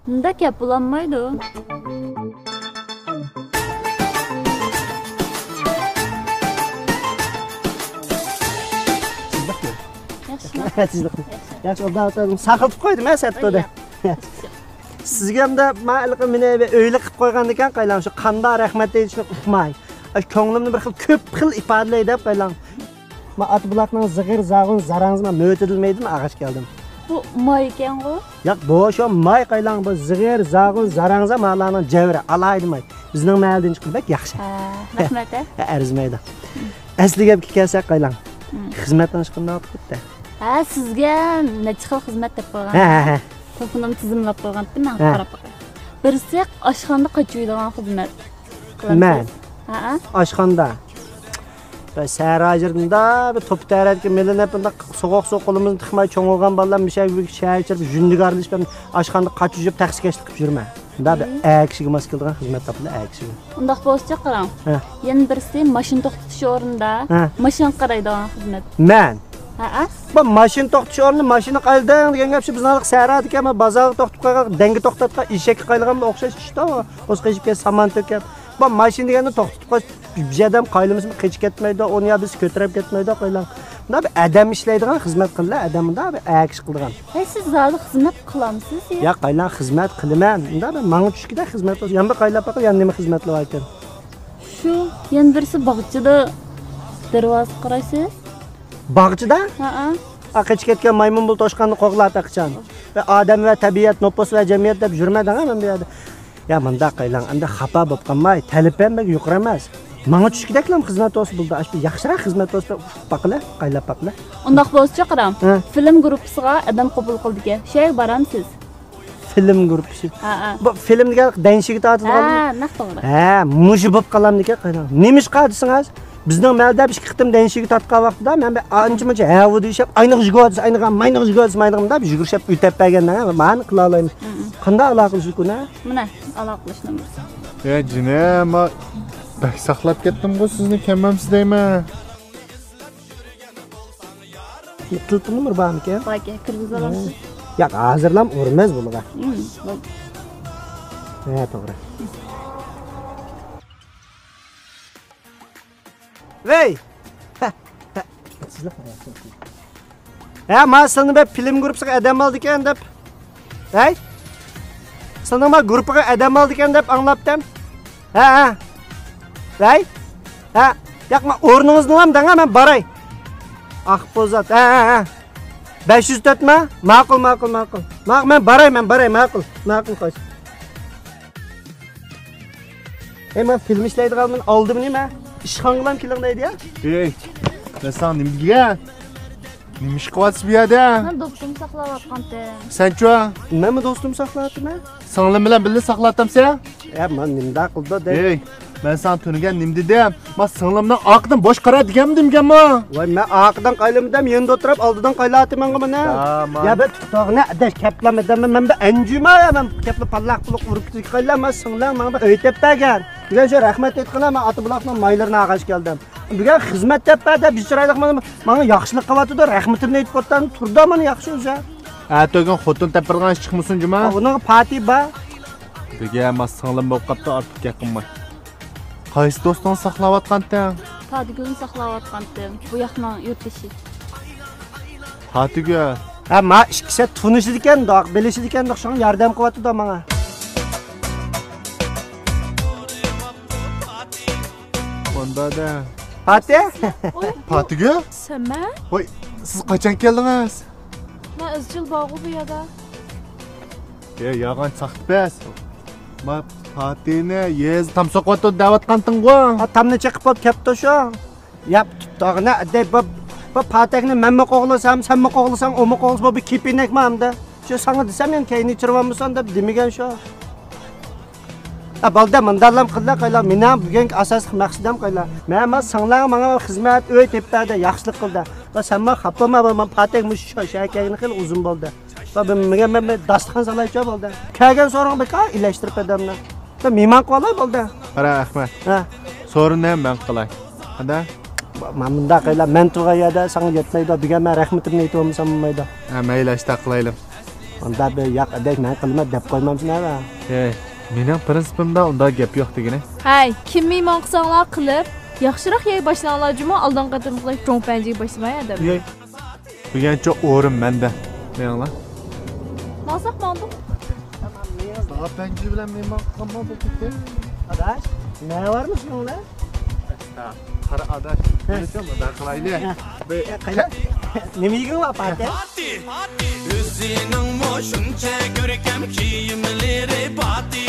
Bunda gap bo'lanmaydi. Yaxshi. Yaxshi, o'rdadim. Saqilib qo'ydim, sattoda. Sizga hamda ma'liqi meni o'ylik qilib qo'ygan ekan, qaylan shu qanday rahmat deyishni uqmay. Ko'nglimni bir xil ko'p xil ifodalaydi deb qaylan. Men Atbuloqning zig'ir, zag'un, zarangizni mo'tidilmaydimi, ag'ash keldim. Bu moy ekan-ku. Yo'q, bu shu moy qaylan bu zig'ir, zag'un, zarangza ma'laning javri alaydimi. Bizning ma'ldan chiqib yaxshi. Rahmat. Arzmaydi. Asli gapga kelsak qaylan. Xizmatdan chiqib nima qilibdi? Sizga necha xil xizmat deb qo'ygan. To'pinam tizimlab qo'ygan-da, men qarab boqay. Birisi oshxonada qochuydigan xizmat. Men. Oshxonada. Ben sarajirda bir top taratga melinib bunda so'g'oq qo'limizni tiqmay cho'ng'ilgan bolalar mishak bir shahar chirib jundigarlik ben oshxonada qochib taxsikashlik qilib yurma. Bunda bir akshiga mos keladigan xizmat topildi, akshiga. Undaq bo'lsa qaram. Yana birisi mashina to'xtatish o'rnida mashina qaraydigan xizmat. Men. Bu mashina to'xtatish o'rni mashina qaydan degan gap shu bizning sarat ekan, bozorga to'xtatib qo'ygan, dengi to'xtatgan, eshakka qayilgan o'xshash ishda. O'z qechib kelib saman to'kib. Bu mashina deganda to'xtatib qo'y. Bir adam qaylimiz qechib ketmaydi, onu ya biz ko'tarib ketmaydi qo'ylan. Bunda bir adam ishlaydigan xizmat qiladi, adamda bir aksh qilgan. Siz zodi xizmat qilamsiz? Ya qaylan xizmat qilaman. Bunda bir menga tushkida xizmat bo'lsa, yana qaylab baqil, yana nima xizmatlar ekan. Shu yana birisi bog'chida darvoza qaraysiz? Bog'chida? Aqich ketgan maymun bul toshqanni qo'g'lab taqchan. Va odam va tabiat, nopos va jamiyat deb yurmadan men bu yerda. Ya menda qaylan, anda xafa bo'lib qolmay, talab ham yuqori emas. Menga tushkidaklam xizmat olsa bo'ldi. Ashbu yaxshiroq xizmat olsa baqila, qaylab baqila. Undaq bo'lsa qaram. Film gruppasiga adam qabul qildik-a. Shay baramsiz. Film gruppasi. Bu film degan danshiga tortilgan. Naq to'g'ri. Mushi bo'lib qolamdik qaylan. Nemish qadisingiz? Bizning malda bir qitim danshiga tortgan vaqtida men ancha-muncha havu deyshib, ayniq jigoz, ayniq mayniq jigoz, mayniq deb yugurishib o'tib bergandan men qila olayman. Qanday aloqalashib kuna? Mana aloqalashamiz. Jinem, bak saqlab ketdim-ku sizni kelmamsiz deyman. Tiltim numar bormi-ki? Baka, kirgiz olasiz. Yo'q, hozirlam urmaz bunaqa. To'g'ri. Vey! Men seni bir film gruppasiga adam oldi ekan deb. Hey? Seni men gruppaga adam oldi ekan deb anglabdim. Vey? Yo'q, men o'rningizni ham danga men boray. Aqbozat. 500 tutma? Ma'qul. Men boray, ma'qul qo'y. Men film ishlaydiganman, oldim nima? İşxonam kelinglaydi ya. Ben sana nimga? Nimish qilyapsiz bu yerda? Men do'stim saqlayotgandim. Sen-chi? Nima do'stim saqlayaptimi? Singlim bilan birga saqlayapsan? Men nimda qildi de. Ben sana tunigan nim dedim. Men singlimdan oqdan bosh qara deganmi? Voy, men oqdan qaylamdam, yenda o'tirib oldidan qaylatyapman mana. Ya bir tutoqni adash kaplamadan men bir anjuma men kapla pallaq puluq urib qaylamas singlim menga o'ytib bergan. Bugun shu rahmat aytqanam, men Atbuloqning maylarini ag'ash keldim. Bugun xizmat deb bichiraylik menga yaxshilik qilyapti-da, rahmatimni aytib qo'ydim. Turdi meni yaxshi o'zi. To'g'an xotin tapirgan ish chiqmasin juma. Uning pati ba. Bugun men singlim bo'lib qopti, ortiq yaqinman. Qaysi do'sting saqlayotgandan? Tadigul saqlayotgandim. Bu yoqning yurtishi. Tadigul. Men ikkisi tunishdi ekan, bilishdi ekan, shunga yordam qilyapti-da menga. Bunda. Pati? Tadigul? Sema? Voy, siz qachon keldingiz? Men izchil bog'i bu yerda. Yog'on saqtbas. Men Fatini yez tamsoqotda da'vatqanding-ku. Tamni chiqib qolib ketdi shu. Yap tutog'ini deb bu patakni menmi qo'g'lasam, senmi qo'g'lasang, o'mi qo'g'las bu bir kepinakmi hamda. Shu senga desam men keyni chirvamsan deb demagan shu. Balda mendalam qildi qaylar. Meni bugungi asosiy maqsadim qaylar. Men singlar menga xizmat o'y tepadi, yaxshilik qildi. Va senma xapama men patak mush shakagini qil uzun bo'ldi. Va men dasturxon salaycha bo'ldi. Kelgan so'rang beka ilashtirib adamni. Mehmon qolay bo'ldi. Qara Ahmad. So'rini men qilay. Qada? Men bunda qaylar men turg'ayada senga yetmaydi. Bugun men rahmatimni aytib olmasam bo'lmaydi. Mayli ishta qilaylik. Onda bir yak adek ne kılma dep koymamsın ha. Mening prinsipimda unda gap yo'q degine. Hay, kim mehmon qilsanglar qilib, yaxshiroq yey boshlanglar juma oldin qatimizlik cho'ng panjiga boshlamayadi. Buguncha o'rim menda. Meninglar. Nasıl oldu? Daha penci bilan mehmon qilgan bu ketdi. Adaş, ne varmış bunlar? Qara adash. Nechami da qilayli. Nima yigin var pati? O'zining moshuncha ko'rkam kiyimlari pati